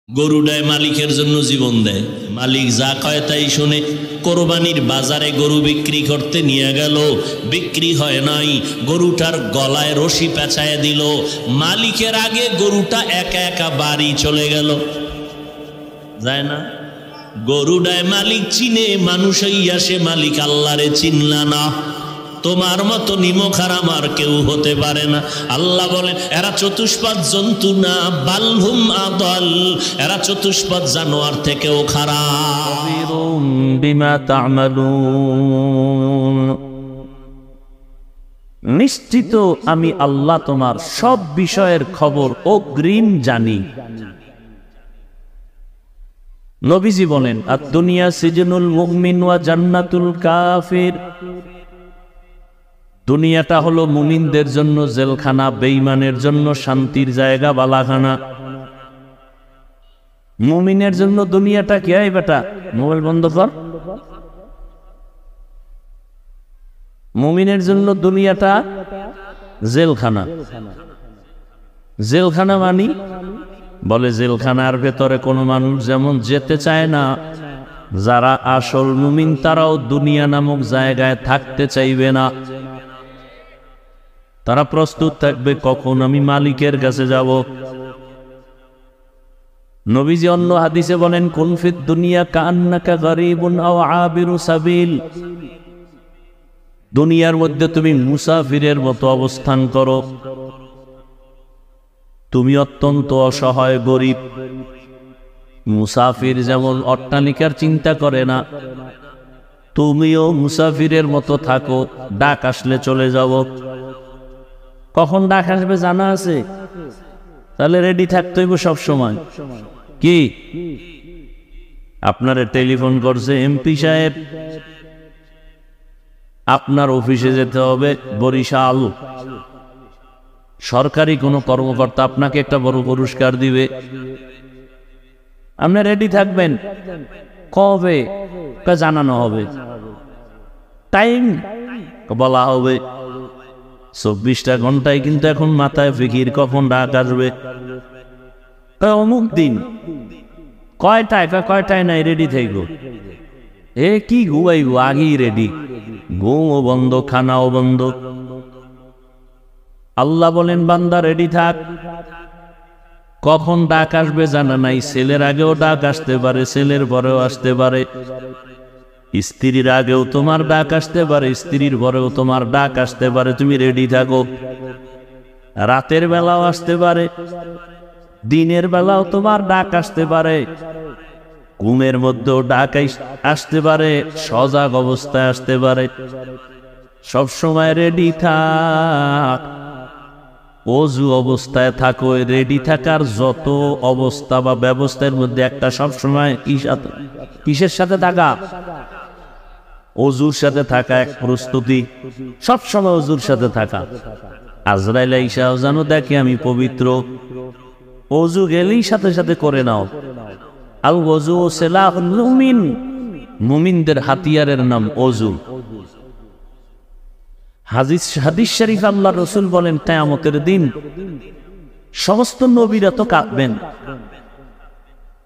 গরুটায় মালিকের জন্য জীবন দেয়, মালিক যা কয় তাই শুনে। কোরবানির বাজারে গরু বিক্রি করতে নিয়ে গেল, বিক্রি হয় নাই, গরুটার গলায় রশি পেঁচায় দিল। মালিকের আগে গরুটা একা একা বাড়ি চলে গেল, যায় না। গরুটায় মালিক চিনে, মানুষ হইয়া সে মালিক আল্লাহরে চিনলা না। তোমার মতো নিমখ আর আমার কেউ হতে পারে না। আল্লাহ বলেন এরা চতুষ্পাদ জন্তু না, বালহুম আদাল, এরা চতুষ্পাদ জানোয়ার থেকেও খারাপ। বিমা তা'মালুন, নিশ্চিত আমি আল্লাহ তোমার সব বিষয়ের খবর অগ্রিম জানি। নবীজি বলেন আদ-দুনিয়া সিজনুল মুমিন ওয়া জান্নাতুল কাফির, দুনিয়াটা হলো মুমিনদের জন্য জেলখানা, বেঈমানের জন্য শান্তির জায়গা, বালাখানা। মুমিনের জন্য দুনিয়াটা কি? হয় বেটা মোবাইল বন্ধ কর। মুমিনের জন্য দুনিয়াটা জেলখানা। জেলখানা মানি বলে জেলখানার ভেতরে কোনো মানুষ যেমন যেতে চায় না, যারা আসল মুমিন তারাও দুনিয়া নামক জায়গায় থাকতে চাইবে না। তারা প্রস্তুত থাকবে কখন আমি মালিকের কাছে যাব। নবীজি অন্য হাদিসে বলেন কুন ফিদ দুনিয়া কাআন্নাকা গরীবুন আও আবিরু সাবিল, দুনিয়ার মধ্যে তুমি মুসাফিরের মতো অবস্থান করো। তুমি অত্যন্ত অসহায়, গরিব। মুসাফির যেমন অট্টালিকার চিন্তা করে না, তুমিও মুসাফিরের মতো থাকো। ডাক আসলে চলে যাব। কখন ডাক আসবে জানা আছে? তাহলে রেডি থাকতে হইব সব সময়। কি আপনারে টেলিফোন করছে এমপি সাহেব, আপনার অফিসে যেতে হবে বরিশাল, সরকারি কোনো কর্মকর্তা আপনাকে একটা বড় পুরস্কার দিবে, আপনি রেডি থাকবেন। কবে জানানো হবে, টাইম বলা হবে। 24টা ঘন্টায় কিন্তু এখন মাথায় ফিকির কখন ডাক আসবে। অমুক দিন কয়টায়, কয়টায় নাই রেডি থাকবো। এ কি ঘুমাইব, আগেই রেডি। ঘুমও বন্ধ, খানাও বন্ধ। আল্লাহ বলেন বান্দা রেডি থাক, কখন ডাক আসবে জানা নাই। ছেলের আগেও ডাক আসতে পারে, ছেলের পরেও আসতে পারে। স্ত্রীর আগেও তোমার ডাক আসতে পারে, স্ত্রীর পরেও তোমার ডাক আসতে পারে। তুমি রেডি থাকো। রাতের বেলাও আসতে পারে, দিনের বেলাও তোমার ডাক আসতে পারে। ঘুমের মধ্যেও ডাক আসতে পারে, সজাগ অবস্থায় আসতে পারে। সব সময় রেডি থাক। ওযু অবস্থায় থাকো। রেডি থাকার যত অবস্থা বা ব্যবস্থার মধ্যে একটা সবসময় কিসের সাথে থাকা? ওযুর সাথে থাকা এক প্রস্তুতি। সবসময় ওযুর সাথে থাকা। আজরাইল আইসাও জানো দেখে আমি পবিত্র, ওযু গেলেই সাথে সাথে করে নাও। আল ওযু সিলাহুল মুমিন, মুমিনদের হাতিয়ারের নাম ওযু। হাদিস শরীফ আল্লাহর রাসূল বলেন কিয়ামতের দিন সমস্ত নবীরা তো কাঁদবেন।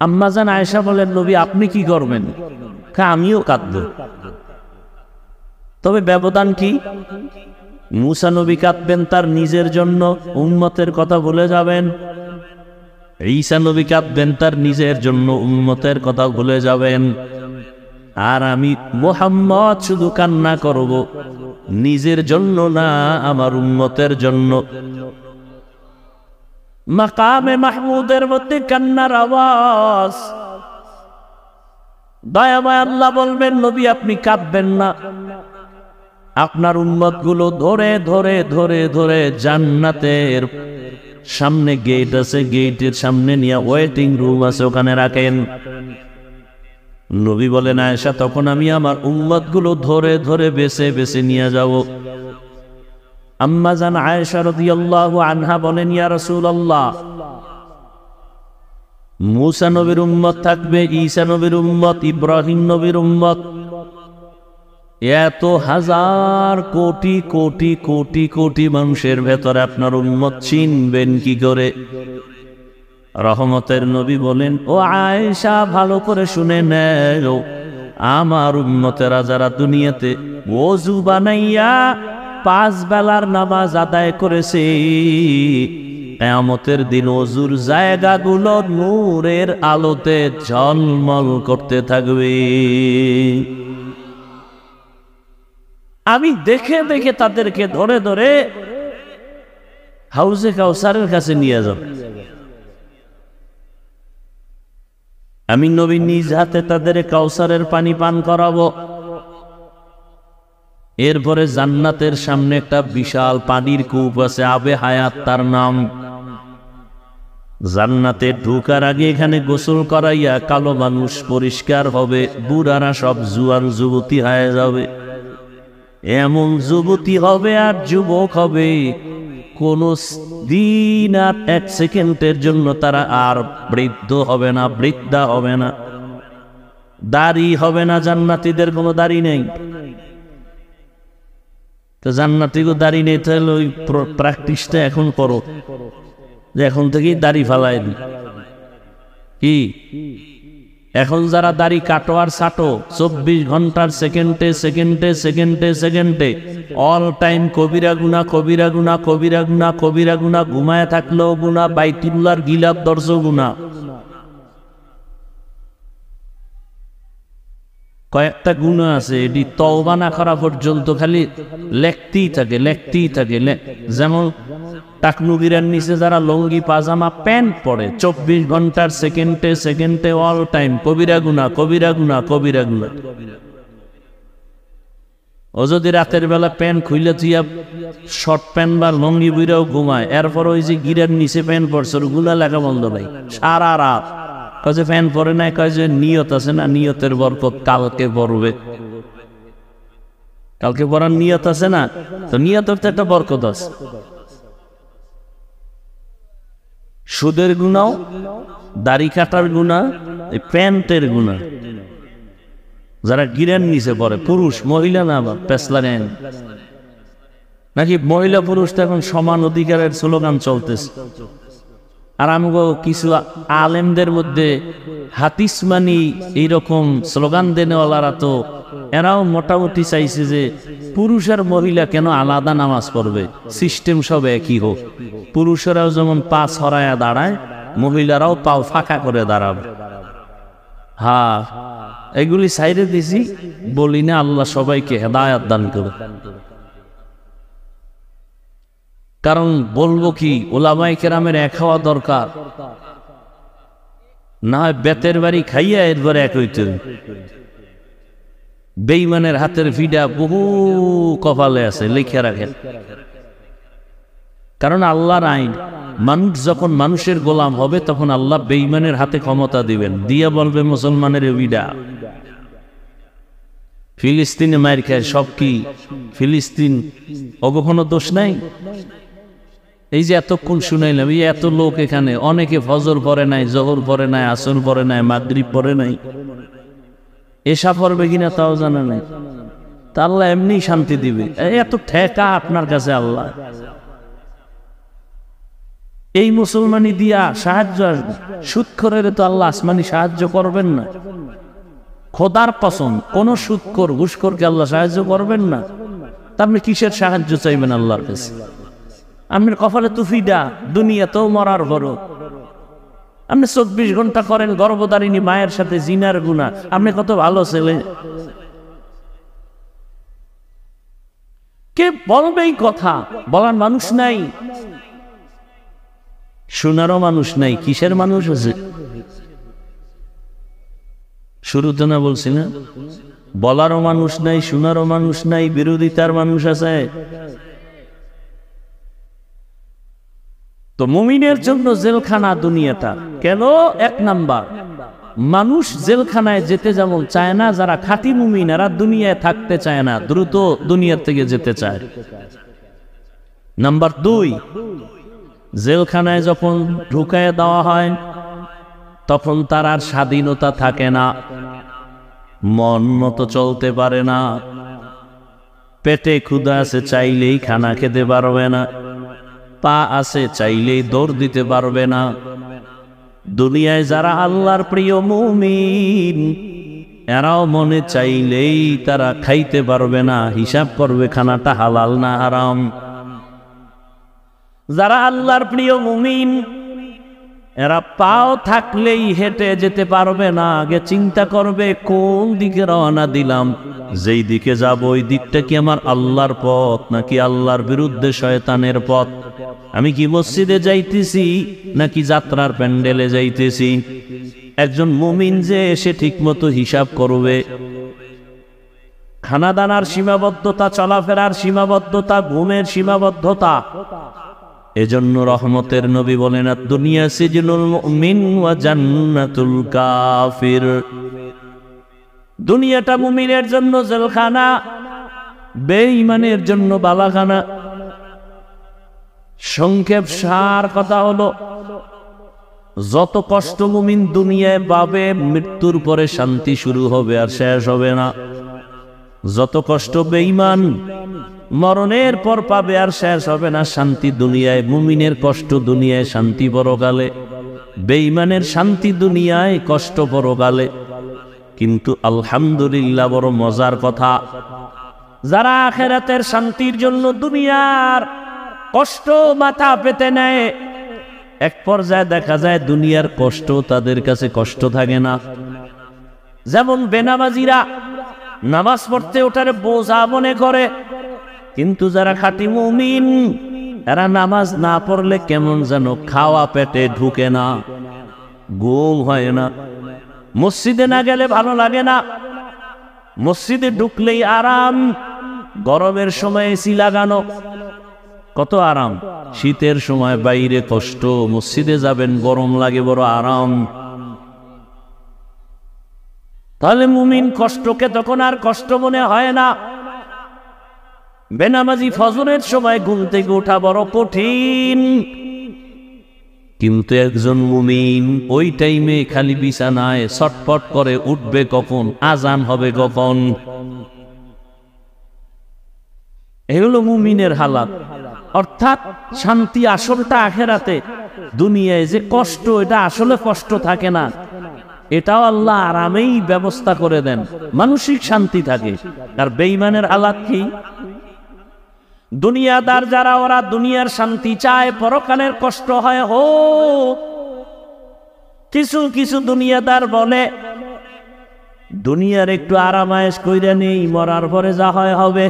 আম্মা জান আয়েশা বলেন নবী আপনি কি করবেন? আমিও কাঁদব। তবে ব্যবধান কি? মুসা নবী কাঁদবেন তার নিজের জন্য, উম্মতের কথা ভুলে যাবেন। ঈসা নবী কাঁদবেন তার নিজের জন্য, উম্মতের কথা ভুলে যাবেন। আর আমি মুহাম্মদ শুধু কান্না করব, নিজের জন্য না, আমার উম্মতের জন্য। মাকামে মাহমুদের মধ্যে কান্নার আওয়াজ। দয়াময় আল্লাহ বলবেন নবী আপনি কাঁদবেন না। আপনার উম্মতগুলো ধরে ধরে ধরে ধরে জান্নাতের সামনে গেট আছে, গেটের সামনে নিয়ে ওয়েটিং রুম আছে, ওখানে রাখেন। নবী বলেন আয়েশা তখন আমি আমার উম্মতগুলো ধরে ধরে বেছে বেছে নিয়ে যাব। আম্মা জান আয়েশা রাদিয়াল্লাহু আনহা বলেন ইয়া রাসূলুল্লাহ, মুসা নবীর উম্মত থাকবে, ঈসা নবীর উম্মত, ইব্রাহিম নবীর উম্মত, এত হাজার কোটি কোটি কোটি কোটি মানুষের ভেতরে আপনার উম্মত চিনবেন কি করে? রহমতের নবী বলেন, ও আয়েশা ভালো করে শুনে নেও, আমার উম্মতেরা যারা দুনিয়াতে ওযু বানাইয়া 5 বেলার নামাজ আদায় করেছে, কিয়ামতের দিন ওযুর জায়গাগুলো নূরের আলোতে ঝলমল করতে থাকবে। আমি দেখে দেখে তাদেরকে ধরে ধরে হাউজে কাউসারের কাছে নিয়ে যাব। আমি নবী নিজ হাতে তাদের কাউসারের পানি পান করাবো। এরপরে জান্নাতের সামনে একটা বিশাল পানির কূপ আছে, আবে হায়াত তার নাম। জান্নাতে ঢোকার আগে এখানে গোসল করাইয়া কালো মানুষ পরিষ্কার হবে, বুড়ারা সব জুয়ান যুবতী হয়ে যাবে। এমন যুবতী হবে আর যুবক হবে, কোন দিন আর 1 সেকেন্ডের জন্য তারা আর বৃদ্ধ হবে না, বৃদ্ধা হবে না। দাড়ি হবে না, জান্নাতীদের কোনো দাড়ি নেই। তো জান্নাতীকে দাড়ি নেই, তাহলে ওই প্র্যাকটিসটা এখন করো, যে এখন থেকেই দাড়ি ফালাই দি। কি এখন যারা দাড়ি কাটো আর ছাটো 24 ঘন্টার সেকেন্ডে সেকেন্ডে সেকেন্ডে সেকেন্ডে অল টাইম কবিরা গুনাহ, কবিরা গুনাহ, কবিরা গুনাহ, কবিরা গুনাহ, ঘুমায় থাকলেও গুনাহ, বাইতুল্লাহর গিলাপ দর্শ গুনাহ। কয়েকটা গুনাহ আছে, এটি তওবা না করা পর্যন্ত খালি লেখতেই থাকে, লেখতেই থাকে। যেমন টাকনুগিরার নিচে যারা লঙ্গি পাজামা প্যান্ট পরে 24 ঘন্টার সেকেন্ডে সেকেন্ডে অল টাইম কবিরা গুনাহ, কবিরা গুনাহ, কবিরা গুনাহ। ও যদি রাতের বেলা প্যান্ট খুইলে তুইয়া শর্ট প্যান্ট বা লঙ্গি বুইরাও ঘুমায়, এরপর ওই যে গিরার নিচে প্যান্ট পরছে, গুনাহ লেখা বন্ধ নাই সারা রাত। কয়ে প্যান্ট পরে নাই, কয়ে যে নিয়ত আছে না, নিয়তের বরকত কালকে পড়বে। কালকে পড়ার নিয়ত আছে না, তো নিয়তের তো একটা বরকত আছে। সুদের গুনাহ, দাড়ি কাটার গুনাহ, এই প্যান্টের গুনাহ। যারা গিরেন নিচে পড়ে, পুরুষ মহিলা না, আবার পেছলা নেন নাকি মহিলা পুরুষ তো এখন সমান অধিকারের স্লোগান চলতেছে। আর আমগো কিছু আলেমদের মধ্যে হাদিস মানি এইরকম স্লোগান দেনেওয়ালারা তো এরাও মোটামুটি চাইছে যে পুরুষ আর মহিলা কেন আলাদা নামাজ পড়বে, সিস্টেম সব একই হোক। পুরুষেরাও যেমন পা ছড়ায়া দাঁড়ায়, মহিলারাও পাও ফাঁকা করে দাঁড়াবে। হ্যাঁ, এগুলি সাইডে দিছি, বলি না আল্লাহ সবাইকে হেদায়াত দান করে। কারণ বলবো কি, ওলামায়ে কেরামের এক হওয়া দরকার, না হয় বেতের বাড়ি খাইয়া এরপরে এক হইতে। বেঈমানের হাতের ভিডা বহু কপালে আছে, লিখে রাখেন। কারণ আল্লাহর আইন, মানুষ যখন মানুষের গোলাম হবে তখন আল্লাহ বেঈমানের হাতে ক্ষমতা দিবেন, দিয়ে বলবে মুসলমানের ভিডা। ফিলিস্তিনে মায়ের খায় সব কি ফিলিস্তিন ওগো কোনো দোষ নাই? এই যে এতক্ষণ শুনাইলাম, এই এত লোক এখানে, অনেকে ফজর পড়ে নাই, জোহর পড়ে নাই, আসর পড়ে নাই, মাগরিব পড়ে নাই, এশা পড়বে কিনা তাও জানা নাই। তা আল্লাহ এমনি শান্তি দিবে? এত ঠেকা আপনার কাছে আল্লাহ? এই মুসলমানি দিয়া সাহায্য আসবে? সুদখোরের তো আল্লাহ আসমানি সাহায্য করবেন না। খোদার কসম, কোন সুদখোর ঘুষখোরকে আল্লাহ সাহায্য করবেন না। তা আপনি কিসের সাহায্য চাইবেন আল্লাহর কাছে? আপনার কপালে তুফিডা, দুনিয়াতেও মরার বড়। আপনি 24 ঘন্টা করেন গর্ভধারিণী মায়ের সাথে জিনার গুনাহ, আপনি কত ভালো ছেলে। কে বলবে এই কথা? বলার মানুষ নাই, শোনারও মানুষ নাই। কিসের মানুষ আছে? শুরুতে না বলছি না, বলারও মানুষ নাই, শোনারও মানুষ নাই, বিরোধিতার মানুষ আছে। তো মুমিনের জন্য জেলখানা দুনিয়াটা কেন? 1 নাম্বার, মানুষ জেলখানায় যেতে যেমন চায় না, যারা খাঁটি মুমিন এরা দুনিয়ায় থাকতে চায় না, দ্রুত দুনিয়া থেকে যেতে চায়। নাম্বার 2, জেলখানায় যখন ঢুকায় দেওয়া হয় তখন তার আর স্বাধীনতা থাকে না, মন মতো চলতে পারে না, পেটে ক্ষুধা আছে চাইলেই খানা খেতে পারবে না, পা আছে চাইলেই দৌড় দিতে পারবে না, দুনিয়ায় যারা আল্লাহর প্রিয় মুমিন, এরাও মনে চাইলেই তারা খাইতে পারবে না, হিসাব করবে খানাটা হালাল না হারাম। যারা আল্লাহর প্রিয় মুমিন, এরা পাও থাকলেই হেঁটে যেতে পারবে না, আগে চিন্তা করবে কোন দিকে রওনা দিলাম, যেই দিকে যাব ওই দিকটা কি আমার আল্লাহর পথ নাকি আল্লাহর বিরুদ্ধে শয়তানের পথ, আমি কি মসজিদে যাইতেছি নাকি যাত্রার প্যান্ডেলে যাইতেছি। একজন মুমিন যে এসে ঠিক মতো হিসাব করবে, খানাদানার সীমাবদ্ধতা, চলাফেরার সীমাবদ্ধতা, ঘুমের সীমাবদ্ধতা। এজন্য রহমতের নবী বলেন, দুনিয়া সিজনুল মুমিন ওয়া জান্নাতুল কাফির। দুনিয়াটা মুমিনের জন্য জেলখানা, বেঈমানের জন্য বালাখানা। সংক্ষেপ সার কথা হলো, যত কষ্ট মুমিন দুনিয়ায় পাবে, মৃত্যুর পরে শান্তি শুরু হবে আর শেষ হবে না। যত কষ্ট বেঈমান মরণের পর পাবে আর শেষ হবে না শান্তি দুনিয়ায়। মুমিনের কষ্ট দুনিয়ায়, শান্তি পরকালে। বেঈমানের শান্তি দুনিয়ায়, কষ্ট পরকালে। কিন্তু আলহামদুলিল্লাহ, বড় মজার কথা, যারা আখিরাতের শান্তির জন্য দুনিয়ার কষ্ট মাথা পেতে নেয়, এক পর্যায়ে দেখা যায় দুনিয়ার কষ্ট তাদের কাছে কষ্ট থাকে না। যেমন বেনামাজিরা নামাজ পড়তে ওঠার বোঝা মনে করে, কিন্তু যারা খাঁটি মুমিন, এরা নামাজ না পড়লে কেমন যেন খাওয়া পেটে ঢুকে না, ঘুম হয় না। মসজিদে না গেলে ভালো লাগে না, মসজিদে ঢুকলেই আরাম। গরমের সময় এসি লাগানো, কত আরাম। শীতের সময় বাইরে কষ্ট, মসজিদে যাবেন গরম লাগে, বড় আরাম। তাহলে মুমিন কষ্টকে তখন আর কষ্ট মনে হয় না। বেনামাজি ফজরের সময় ঘুম থেকে ওঠা বড় কঠিন, কিন্তু একজন মুমিন ওই টাইমে খালি বিছানায় ছটফট করে উঠবে কখন, আজান হবে কখন। এগুলো মুমিনের হালাত। অর্থাৎ শান্তি আসলটা আখিরাতে। দুনিয়ায় যে কষ্ট, এটা আসলে কষ্ট থাকে না, এটাও আল্লাহ আরামেই ব্যবস্থা করে দেন, মানসিক শান্তি থাকে। আর বেঈমানের হালাত কি? দুনিয়াদার যারা, ওরা দুনিয়ার শান্তি চায়, পরকালের কষ্ট হয় হোক। কিছু কিছু দুনিয়াদার বলে, দুনিয়ার একটু আরামায়েশ কইরা নেই, মরার পরে যা হয় হবে।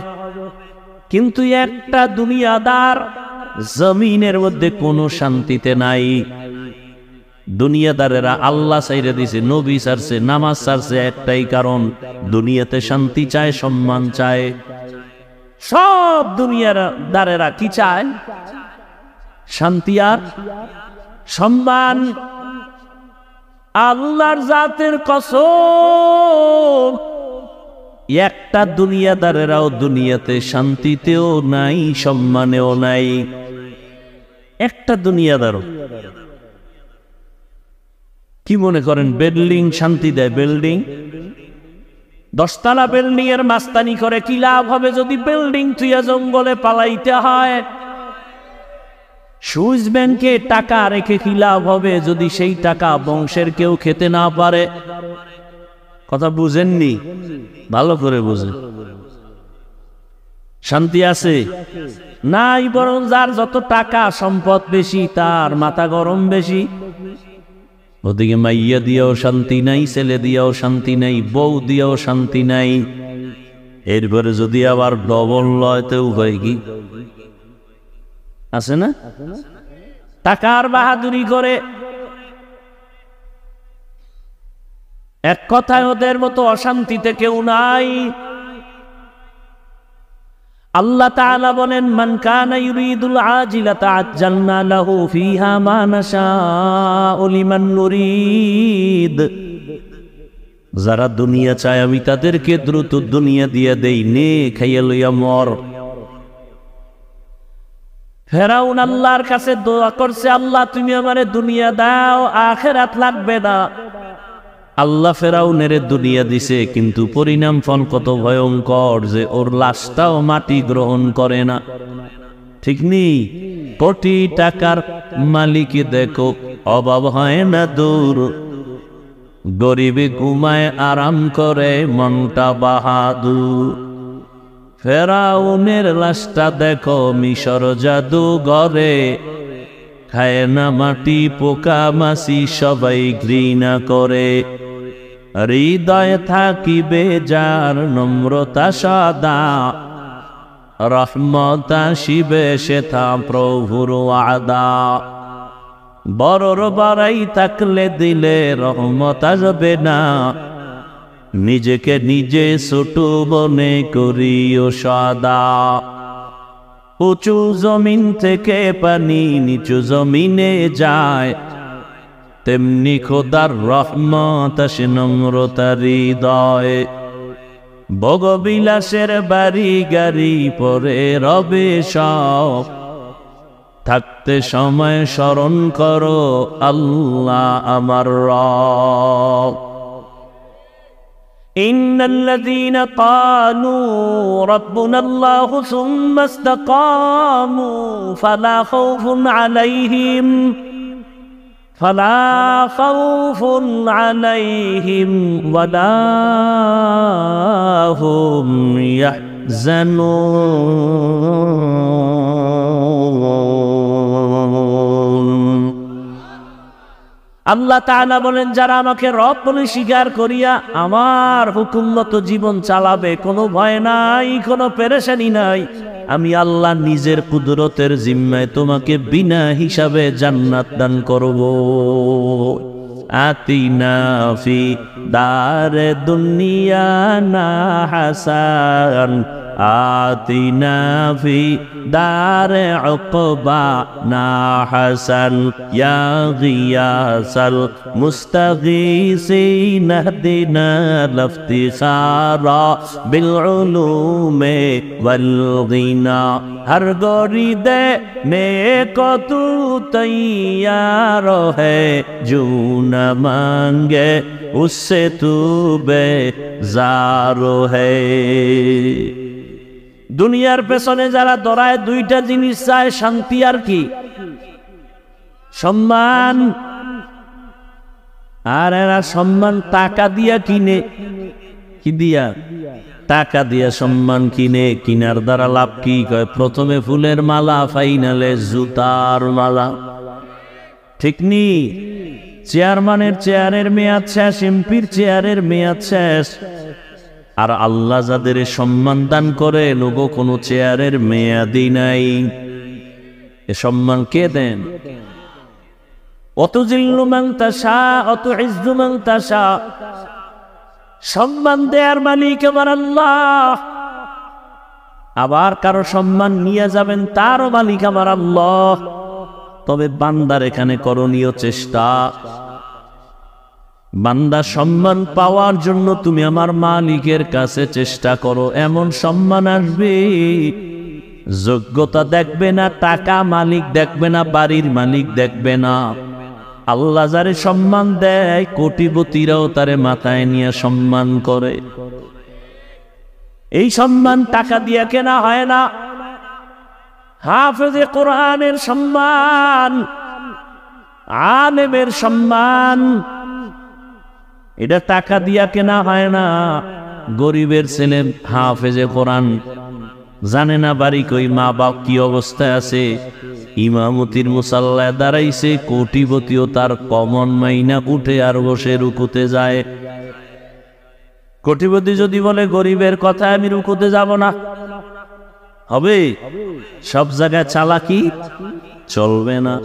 কিন্তু একটা দুনিয়াদার জমিনের মধ্যে কোনো শান্তিতে নাই। দুনিয়াদারেরা আল্লাহ ছাইরে দিছে, নবী ছাড়ছে, নামাজ ছাড়ছে, একটাই কারণ, দুনিয়াতে শান্তি চায়, সম্মান চায়। সব দুনিয়াদারেরা কি চায়? শান্তি আর সম্মান। আল্লাহর জাতের কসম, একটা দুনিয়াদারেরাও দুনিয়াতে শান্তিতেও নাই, সম্মানেও নাই। একটা দুনিয়াদারও। কি মনে করেন বিল্ডিং শান্তি দেয়? বিল্ডিং 10 তলা বিল্ডিং এর মাস্তানি করে কি লাভ হবে যদি বিল্ডিং তুইয়া জঙ্গলে পালাইতে হয়? সুইস ব্যাংকে টাকা রেখে কি লাভ হবে যদি সেই টাকা বংশের কেউ খেতে না পারে? কথা বুঝেননি? ভালো করে বুঝেন। শান্তি আছে নাই, বরং যার যত টাকা সম্পদ বেশি তার মাথা গরম বেশি। ওদিকে মাইয়া দিয়েও শান্তি নাই, ছেলে দিয়েও শান্তি নাই, বউ দিয়েও শান্তি নাই। এরপরে যদি আবার ডবল লয়তেও হয় কি আছে না? টাকার বাহাদুরি করে। এক কথায় ওদের মতো অশান্তিতে কেউ নাই। আল্লাহ তাআলা বলেন, মান কানা ইউরিদুল আজিলাতা আজ্জালনা লাহু ফিহা মা নাশাউ লিমান নুরিদ। যারা দুনিয়া চায় আমি তাদেরকে দ্রুত দুনিয়া দিয়ে দেই, নে খাইয়া লইয়া মর। ফেরাউন আল্লাহর কাছে দোয়া করছে, আল্লাহ তুমি আমারে দুনিয়া দাও, আখিরাত লাগবে না। আল্লাহ ফেরাউনের দুনিয়া দিছে, কিন্তু পরিণাম ফল কত ভয়ঙ্কর যে ওর লাশটাও মাটি গ্রহণ করে না। ঠিক নেই? কোটি টাকার মালিক দেখো অভাব হয় না দূর, গরিবে ঘুমায় আরাম করে মনটা বাহাদুর। ফেরাউনের লাশটা দেখো মিশর জাদুঘরে, খায় না মাটি পোকা মাছি সবাই ঘৃণা করে। হৃদয়ে থাকিবে যার নম্রতা সদা, রহমত আসিবে সেথা প্রভুর ওয়াদা। বড়র বাড়াই থাকলে দিলে রহমত আসবে না, নিজেকে নিজে ছোট মনে করিও সদা। উঁচু জমিন থেকে পানি নিচু জমিনে যায়, তেমনি খোদার রহমত আসে নম্রতার হৃদয়ে। ভোগবিলাসের বাড়ি গাড়ি পরে রবে সব, থাকতে সময় স্মরণ করো আল্লাহ আমার রব। ইন্নাল্লাযীনা ক্বালু রাব্বুনাল্লাহু সুম্মা ইসতাকামু ফালা খাউফুন আলাইহিম ওয়ালা হুম ইয়াহজানুন। আল্লাহ তাআলা বলেন, যারা আমাকে রব বলে স্বীকার করিয়া আমার হুকুম মতো জীবন চালাবে, কোনো ভয় নাই, কোনো পেরেশানি নাই, আমি আল্লাহ নিজের কুদরতের জিম্মায় তোমাকে বিনা হিসাবে জান্নাত দান করব। আতিনা ফি দারে দুনিয়া না হাসান, আতিনা ফি দারে উকবা না হাসান, ইয়া গিয়াসাল মুস্তাগীসিন ইহদিনা লাফতিখারা বিল উলুমে ওয়াল গিনা। हर गोरी दे नेको तू तैयार है, जो न मांगे उससे तू बेजार है। দুনিয়ার পেছনে যারা দৌড়ায় দুইটা জিনিস চায়, শান্তি আর কি? সম্মান। আর এরা সম্মান টাকা দিয়া কিনে। কি দিয়া? টাকা দিয়া সম্মান কিনে। কিনার দ্বারা লাভ কি? কয় প্রথমে ফুলের মালা, ফাইনালে জুতার মালা। ঠিক নি? চেয়ারম্যানের চেয়ারের মেয়াদ শেষ, এমপির চেয়ারের মেয়াদ শেষ। আর আল্লাহ যাদের সম্মান দান করে, লোগো কোনো চেয়ারের মেয়াদই নাই। এ সম্মান কে দেন? অতুজিল্লু মান তাশা অতুইজ্জু মান তাশা। সম্মান দেয়ার মালিক আমার আল্লাহ, আবার কারো সম্মান নিয়ে যাবেন তারও মালিক আমার আল্লাহ। তবে বান্দার এখানে করণীয় চেষ্টা। বান্দা সম্মান পাওয়ার জন্য তুমি আমার মালিকের কাছে চেষ্টা করো, এমন সম্মান আসবে। যোগ্যতা দেখবে না, টাকা মালিক দেখবে না, বাড়ির মালিক দেখবে না। আল্লাহ যারে সম্মান দেয়, কোটিপতিরাও তারে মাথায় নিয়ে সম্মান করে। এই সম্মান টাকা দিয়ে কেনা হয় না। হাফেজে কোরআনের সম্মান, আলেমের সম্মান, এটা টাকা দিয়া কেনা হয় না। গরিবের ছেলে হাফেজে কোরআন জানে না বাড়ি কই, মা বাপ কি অবস্থায় আছে, ইমামতির মুসাল্লায় দাঁড়াইছে। কোটিপতিও তার কমন মাইনা উঠে আর বসে রুকুতে যায়। কোটিপতি যদি বলে গরিবের কথা আমি রুকুতে যাব না, হবে? সব জায়গায় চালাকি চলবে না।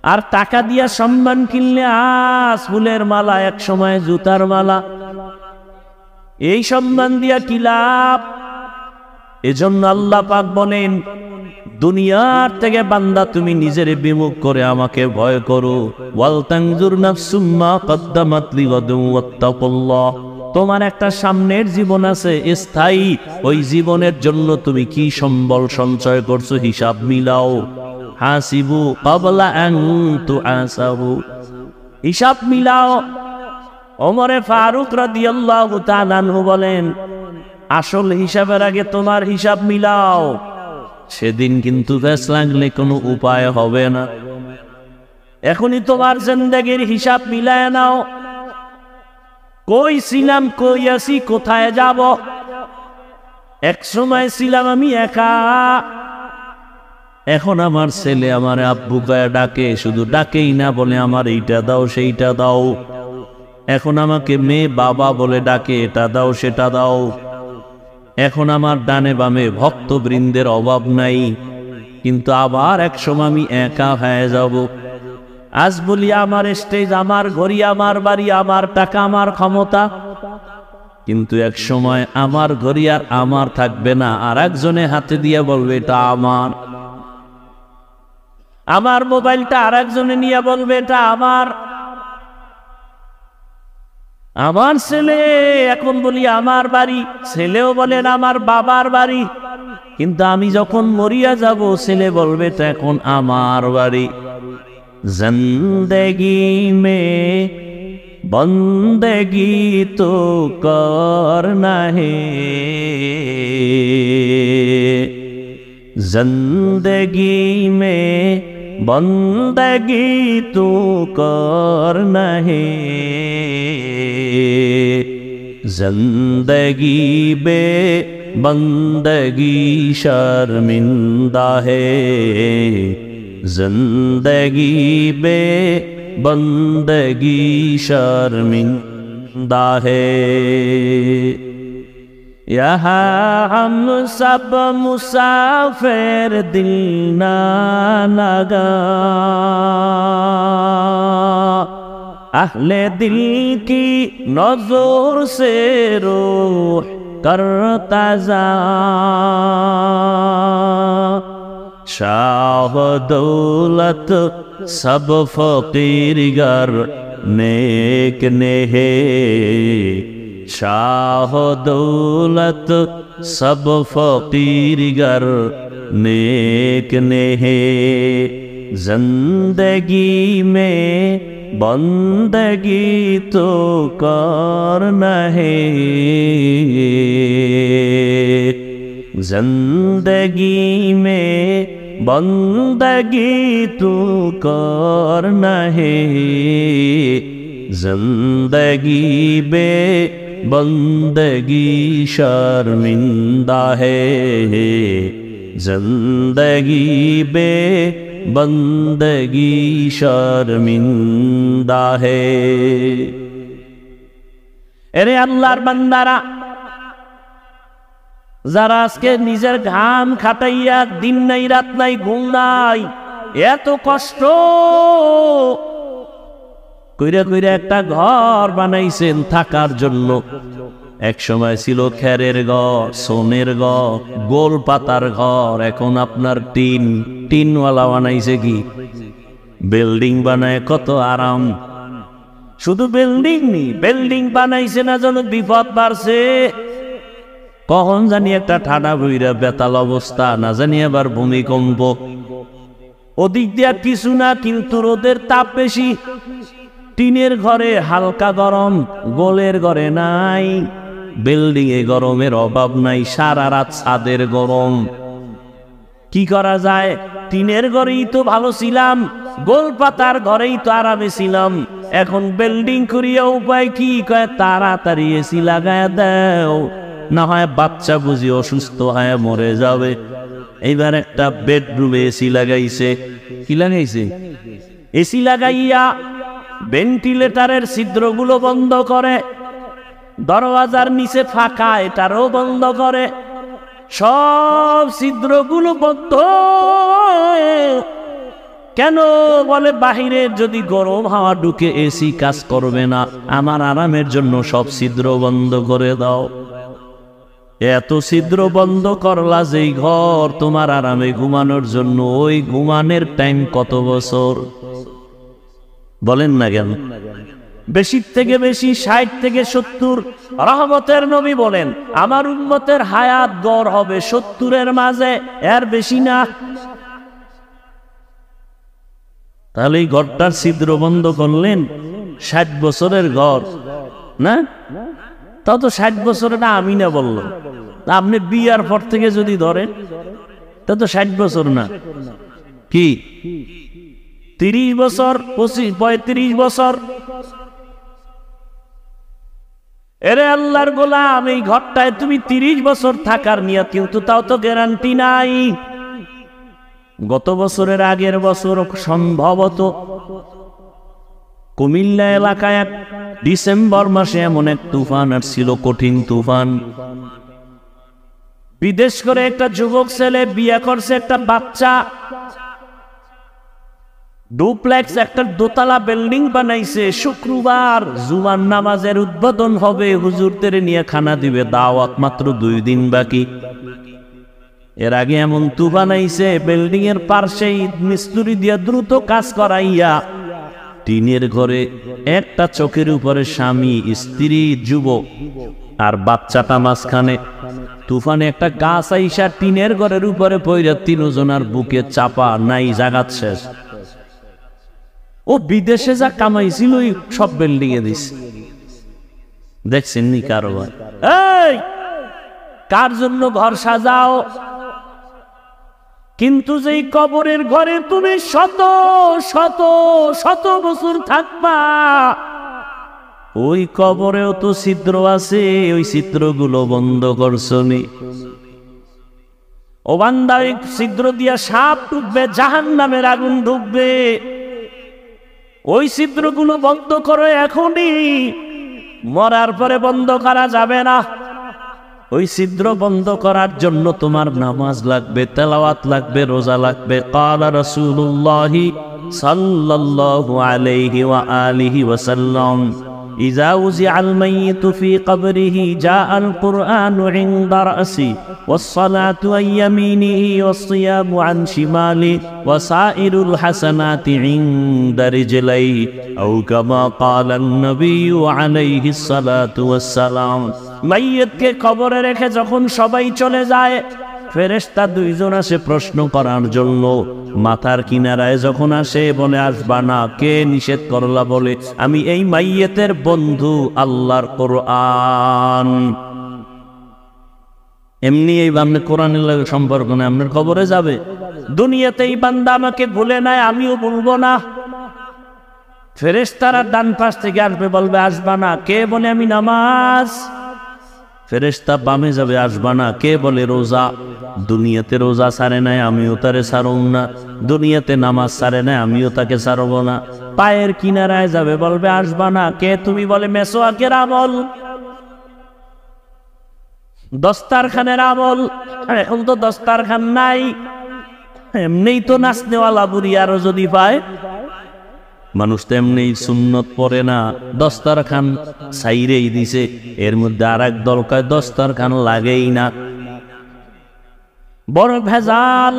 আর টাকা দিয়া সম্মান কিনলে আজ ফুলের মালা, এক সময় জুতার মালা। এই সম্মান দিয়া কি লাভ? এজন্য আল্লাহ পাক বলেন, দুনিয়ার থেকে বান্দা তুমি নিজের বিমুখ করে আমাকে ভয় করো। ওয়াল তানজুর নাফসুম মা কদ্দামাত লিগাদুন ওয়াত্তাকুল্লাহ। তোমার একটা সামনের জীবন আছে স্থায়ী, ওই জীবনের জন্য তুমি কি সম্বল সঞ্চয় করছো হিসাব মিলাও। হাসিবু ক্বাবলা আন তুআসাবু, হিসাব মিলাও। ওমরে ফারুক রাদিয়াল্লাহু তাআলা আনহু বলেন, আসল হিসাবের আগে তোমার হিসাব মিলাও, সেদিন কিন্তু ফেস লাগলে কোনো উপায় হবে না। এখনই তোমার জিন্দেগির হিসাব মিলায় নাও। কই ছিলাম, কই আছি, কোথায় যাব? এক সময় ছিলাম আমি একা, এখন আমার ছেলে আমার আব্বু গায়ে ডাকে, শুধু ডাকেই না, বলে আমার এইটা দাও সেইটা দাও। এখন আমাকে মেয়ে বাবা বলে ডাকে, এটা দাও সেটা দাও। এখন আমার ডানে বামে ভক্তবৃন্দের অভাব নাই, কিন্তু আবার এক সময় আমি একা হয়ে যাব। আজ বলি আমার স্টেজ, আমার ঘড়ি, আমার বাড়ি, আমার টাকা, আমার ক্ষমতা, কিন্তু এক সময় আমার ঘড়ি আর আমার থাকবে না, আর একজনে হাতে দিয়ে বলবে এটা আমার। আমার মোবাইলটা আর একজনে নিয়ে বলবে এটা আমার। আমার ছেলে, এখন বলি আমার বাড়ি, ছেলেও বলেন আমার বাবার বাড়ি, কিন্তু আমি যখন মরিয়া যাব ছেলে বলবে এটা এখন আমার বাড়ি। জিন্দেগি মে বন্দেগি তো করনা হে, जिंदगी में बंदगी तू करना है, जिंदगी बे बंदगी शर्मिंदा है, जिंदगी बे बंदगी शर्मिंदा है। यहाँ हम सब मुसाफिर दिल ना लगा, अहले दिल की नजर से रूह करता जा, शाह दौलत सब फकीर गर नेक ने है, शाह दौलत सब फकीर गर नेक ने है, जिंदगी में बंदगी तो करना है, जिंदगी में बंदगी तो करना है, जिंदगी बे बंदगी शर्मिंदा है, जिंदगी बे बंदगी शर्मिंदा है। এরে আল্লাহর বান্দারা, যারা আজকে নিজের ঘাম খাটাইয়া দিন নাই রাত নাই ঘুম নাই এত কষ্ট কইরা কইরা একটা ঘর বানাইছেন থাকার জন্য। এক সময় ছিল খেরের ঘর, সোনের ঘর, গোল পাতার ঘর, এখন আপনার টিনওয়ালা বানাইছে কি বিল্ডিং বানায়, কত আরাম। শুধু বিল্ডিং নি, বিল্ডিং বানাইছে না যেন বিপদ বাড়ছে, কখন জানি একটা ঠাডা বইরা বেতাল অবস্থা, না জানি আবার ভূমিকম্প। ওদিক দিয়া কিছু না, কিন্তু রোদের তাপ বেশি। টিনের ঘরে হালকা গরম, গোলের ঘরে নাই। বিল্ডিং এ গরমের অভাব নাই, সারা রাত ছাদের গরম। কি করা যায়? টিনের ঘরেই তো ভালো ছিলাম, গোল পাতার ঘরেই তো আরামে ছিলাম, এখন বিল্ডিং করিয়া উপায় কি? কয় তাড়াতাড়ি এসি লাগায় দাও, না হয় বাচ্চা বুঝি অসুস্থ হয়ে মরে যাবে। এইবার একটা বেডরুমে এসি লাগাইছে। কি লাগাইছে? এসি লাগাইয়া ভেন্টিলেটারের ছিদ্রগুলো বন্ধ করে, দরওয়াজার নিচে ফাঁকা এটারও বন্ধ করে, সব ছিদ্রগুলো বন্ধ। কেন? বলে বাহিরে যদি গরম হাওয়া ঢুকে এসি কাজ করবে না, আমার আরামের জন্য সব ছিদ্র বন্ধ করে দাও। এত ছিদ্র বন্ধ করলা যেই ঘর তোমার আরামে ঘুমানোর জন্য, ওই ঘুমানোর টাইম কত বছর বলেন না কেন? বেশি থেকে বেশি 60 থেকে 70। রহমতের নবী বলেন আমার উম্মতের হায়াত গড় হবে 70-এর মাঝে, এর বেশি না। তাহলে এই ঘরটার ছিদ্র বন্ধ করলেন, 60 বছরের ঘর না? তাও তো 60 বছরে না, আমি না বললো। আপনি বিয়ার পর থেকে যদি ধরেন তা তো 60 বছর না। কি 30 বছর 35 বছর। এরে আল্লাহর গোলাম, এই ঘরটায় তুমি 30 বছর থাকার নিয়ত, কিন্তু তাও তো গ্যারান্টি নাই। গত বছরের আগের বছর সম্ভবত কুমিল্লা এলাকায় ডিসেম্বর মাসে এমন এক তুফান আসছিল, কঠিন তুফান। বিদেশ করে একটা যুবক ছেলে বিয়ে করছে, একটা বাচ্চা, ডুপ্লেক্স একটা দোতলা বিল্ডিং বানাইছে। শুক্রবার জুমার নামাজের উদ্বোধন হবে, হুজুরদের নিয়ে খানা দিবে, দাওয়াত মাত্র 2 দিন বাকি। এর আগে এমন তুফান আইছে, বিল্ডিং এর পাশেই মিস্ত্রি দিয়ে দ্রুত কাজ করাইয়া টিনের ঘরে একটা চোখের উপরে স্বামী, স্ত্রী, যুবক আর বাচ্চাটা মাঝখানে। তুফানে একটা গাছ আইসা টিনের ঘরের উপরে পইরা 3 জনের বুকে চাপা, নাই জাগাত শেষ। ও বিদেশে যা কামাইছিল সব বিল্ডিং এ দিছে। দেখছেন নি কারবার? এই কার জন্য ঘর সাজাও, কিন্তু যেই কবরের ঘরে তুমি শত শত শত বছর থাকবা, ওই কবরেও তো ছিদ্র আছে, ওই ছিদ্রগুলো বন্ধ করছনি। ও বান্দা, ওই ছিদ্র দিয়া সাপ ঢুকবে, জাহান্নামের আগুন ঢুকবে। ওই ছিদ্রগুলো বন্ধ করো এখনই, মরার পরে বন্ধ করা যাবে না। ওই ছিদ্র বন্ধ করার জন্য তোমার নামাজ লাগবে, তেলাওয়াত লাগবে, রোজা লাগবে। ক্বালা রাসূলুল্লাহি সাল্লাল্লাহু আলাইহি ওয়া আলিহি ওয়াসাল্লাম, ইযা উযিআল মাইয়িতু ফি কবরিহি জাআল কুরআনু ইনদা রাসি ওয়াস-সালাতু আন ইয়ামিনিহি ওয়াস-সিয়ামু আন শিমালিহি ওয়া সাইরুল হাসানাতি ইনদা রিজলাইহি আও কামা ক্বালা আন-নাবিয়্যু আলাইহিস সালাতু ওয়াস-সালাম। মাইয়িতকে কবরে রেখে যখন সবাই চলে যায়, ফেরেশতা 2 জন আসে প্রশ্ন করার জন্য। মাথার কিনারায় যখন আসে বলে, আসবা না। কে নিষেধ করলা? বলে, আমি এই মাইয়িতের বন্ধু, আল্লাহর কোরআন। এমনি এই বান্দা কোরআনের লাগে সম্পর্ক নেই, আপনার কবরে যাবে। দুনিয়াতে এই বান্দা আমাকে ভুলে নাই, আমিও ভুলবো না। ফেরেশতারা ডান পাশ থেকে আসবে, বলবে আসবা না। কে বলে, আমি নামাজ। ফেরেশতা বামে যাবে, আসবা না। কে বলে, রোজা। দুনিয়াতে রোজা ছাড়ে নাই, আমিও তারে ছাড়ব না। দুনিয়াতে নামাজ ছাড়ে নাই, আমিও তাকে ছাড়ব না। পায়ের কিনারায় যাবে, বলবে আসবা না। কে তুমি? বলে, মেসওয়াকের আমল, দস্তারখানের আমল। এখন তো দস্তারখান নাই, এমনিই তো নাচনেওয়ালা বুড়ি আরো যদি পায়। মানুষ তো এমনি সুন্নত পড়ে না, দস্তারখান ছাইরেই দিছে। এর মধ্যে আর এক দল কয় দস্তারখান লাগেই না। বড় ভেজাল।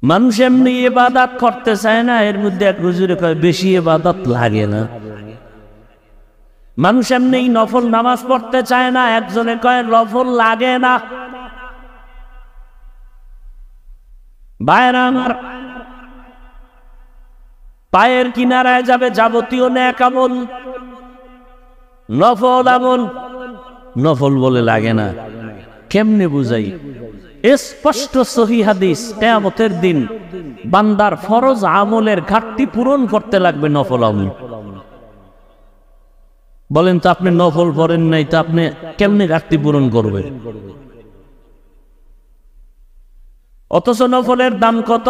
মানুষ এমনি ইবাদত করতে চায় না, এর মধ্যে এক হুজুরে কয় বেশি ইবাদত লাগে না। মানুষ এমনি নফল নামাজ পড়তে চায় না, একজনে কয় নফল লাগে না। ভাইরা আমার, পায়ের কিনারায় যাবে যাবতীয় নেক আমল, নফল আমল। নফল বলে লাগে না, কেমনে বুঝাই? স্পষ্ট সহিহ হাদিস, কিয়ামতের দিন বান্দার ফরজ আমলের ঘাটতি পূরণ করতে লাগবে নফল আমল। বলেন তো, আপনি নফল পড়েন নাই, তো আপনি কেমনে ঘাটতি পূরণ করবেন? অথচ নফলের দাম কত?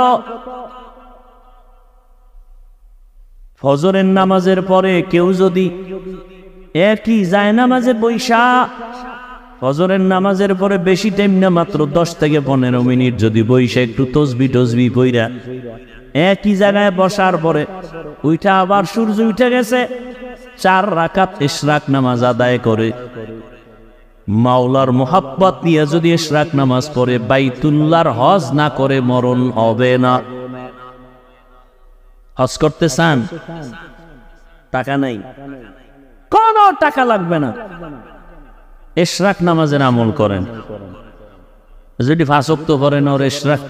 ফজরের নামাজের পরে কেউ যদি একই জায়নামাজে বৈশা, ফজরের নামাজের পরে বেশি টাইম না, মাত্র 10 থেকে 15 মিনিট যদি বৈশা একটু তসবি পইরা একই জায়গায় বসার পরে উইঠা আবার সূর্য উঠে গেছে, 4 রাকাত ইশরাক নামাজ আদায় করে মাওলার মোহাব্বত নিয়ে যদি ইশরাক নামাজ পড়ে, বাইতুল্লাহর হজ না করে মরণ হবে না। হজ করতে চান? টাকা নাই, কোন টাকা লাগবে না, ইশরাক নামাজের আমল করেন। যদি 5 ওয়াক্ত পড়েন, ওর ইশরাক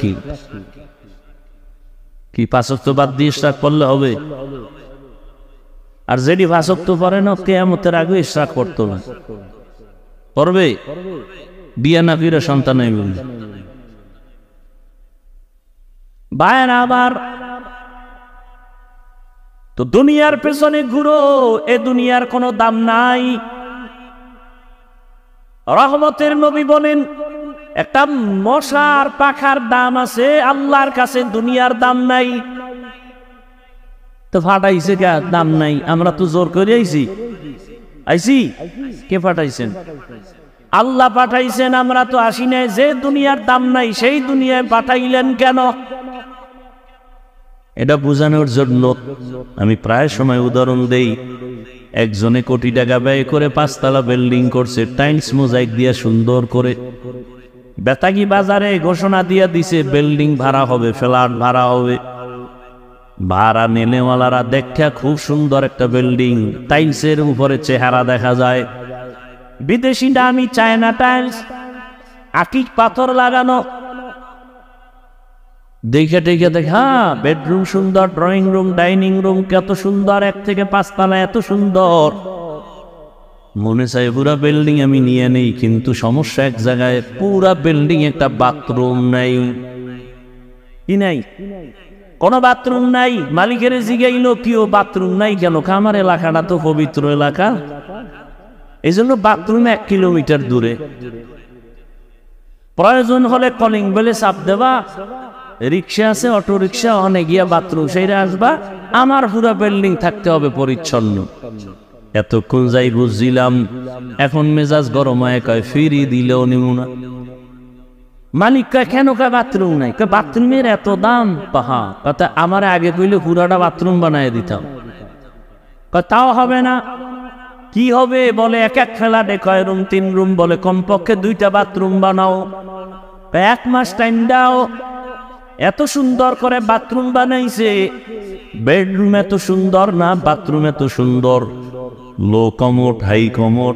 কি 5 ওয়াক্ত বাদ দিয়ে ইশরাক পড়লে হবে? আর যদি 5 ওয়াক্ত পড়েন, কিয়ামতের আগে ইশরাক করতো না, করবে? বিয়া না করে সন্তান হইবে। ভাইরা আমার, তো দুনিয়ার পেছনে ঘুরো, এ দুনিয়ার কোনো দাম নাই। রহমতের নবী বলেন, একটা মশার পাখার দাম আছে আল্লাহর কাছে, দুনিয়ার দাম নাই। তো ফাটাইছে কে? দাম নাই। আমরা তো জোর করে আইছি। কে পাঠাইছেন? আল্লাহ পাঠাইছেন, আমরা তো আসি নাই। যে দুনিয়ার দাম নাই সেই দুনিয়ায় পাঠাইলেন কেন? এটা বোঝানোর জন্য আমি প্রায় সময় উদাহরণ দেই। একজনে কোটি টাকা ব্যয় করে 5 তলা বিল্ডিং করছে, টাইলস মোজাইক দিয়ে সুন্দর করে। বেতাগি বাজারে ঘোষণা দিয়ে দিছে বিল্ডিং ভাড়া হবে, ফ্ল্যাট ভাড়া হবে। ভাড়া নেনেওয়ালারা দেখা খুব সুন্দর একটা বিল্ডিং, টাইলসের উপরে চেহারা দেখা যায় বিদেশি দামি চায়না টাইলস, আকিক পাথর লাগানো। দেখে দেখা বেডরুম সুন্দর, ড্রয়িং রুম, ডাইনিং রুম কত সুন্দর, 1 থেকে 5 তলা এত সুন্দর। মনে চাই পুরা বিল্ডিং আমি নিয়ে নেই, কিন্তু সমস্যা এক জায়গায়, পুরা বিল্ডিং একটা বাথরুম নাই। কি নাই? কোনো বাথরুম নাই। মালিকের জিগাইলো কিও বাথরুম নাই কেন? আমার এলাকাটা তো পবিত্র এলাকা, এই জন্য বাথরুম 1 কিলোমিটার দূরে। প্রয়োজন হলে কলিং বেলে চাপ দেবা, রিক্সা আছে, অটো রিক্সা, অনেক গিয়া বাথরুম সেইরা আসবা। আমার পুরা বিল্ডিং থাকতে হবে পরিচ্ছন্ন। এতক্ষণ যাই বুঝছিলাম, এখন মেজাজ গরম হয়ে কয় ফিরি দিলেও নিমুনা। মালিক কয় কেন? কয় বাথরুম নাই। কয় বাথরুমের এত দাম? পাহা কথা আমার আগে কইলে পুরাটা বাথরুম বানায় দিতাম। কয় তাও হবে না। কি হবে? বলে এক ফ্ল্যাটে 2 রুম 3 রুম, বলে কমপক্ষে 2টা বাথরুম বানাও। 1 মাস টাইম দাও। এত সুন্দর করে বাথরুম বানাইছে, বেডরুম এত সুন্দর না, বাথরুম এত সুন্দর, লো কমোড হাই কমোড।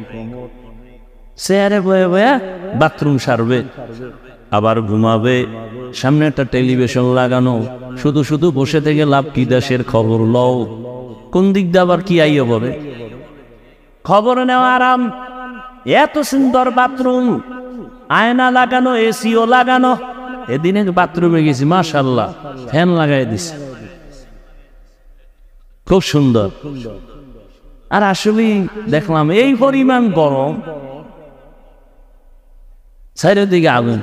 চেয়ারে বয়ে বয়ে বাথরুম সারবে, আবার ঘুমাবে। সামনে একটা টেলিভিশন লাগানো, শুধু বসে থেকে লাভ কি? দেশের খবর লও। কোন দিক দিয়ে আবার কি আইয়া বলে? খবর নেওয়া আরাম। এত সুন্দর বাথরুম, আয়না লাগানো, এসিও লাগানো। এদিনে বাথরুমে গেছি, মাশাআল্লাহ, ফ্যান লাগাই দিছে, খুব সুন্দর। আর আসলে দেখলাম এই পরিমাণ গরম, চারিদিকে আগুন,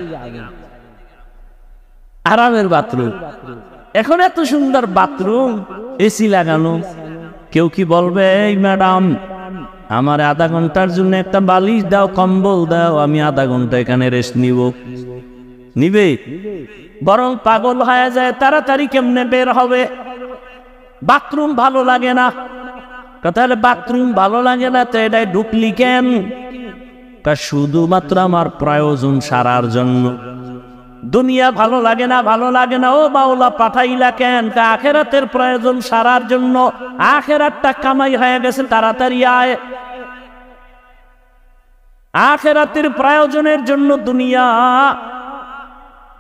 আরামের বাথরুম। এখন এত সুন্দর বাথরুম, এসি লাগানো। কেউ কি বলবে এই ম্যাডাম আমার আধা ঘন্টার জন্য একটা বালিশ দাও, কম্বল দাও, আমি আধা ঘন্টা এখানে রেস্ট নিব? নিবে? বরং পাগল হয়ে যায়, তাড়াতাড়ি কেমনে বের হবে। বাথরুম ভালো লাগে না। তাহলে বাথরুম ভালো লাগে না তো এটাই ঢুকলি কেন? শুধুমাত্র আমার প্রয়োজন সারার জন্য। দুনিয়া ভালো লাগে না, ভালো লাগে না। ও বাউলা পাঠাইলা কেন? আখেরাতের প্রয়োজন সারার জন্য। আখেরাতটা কামাই হয়ে গেছে, তাড়াতাড়ি আয়। আখেরাতের প্রয়োজনের জন্য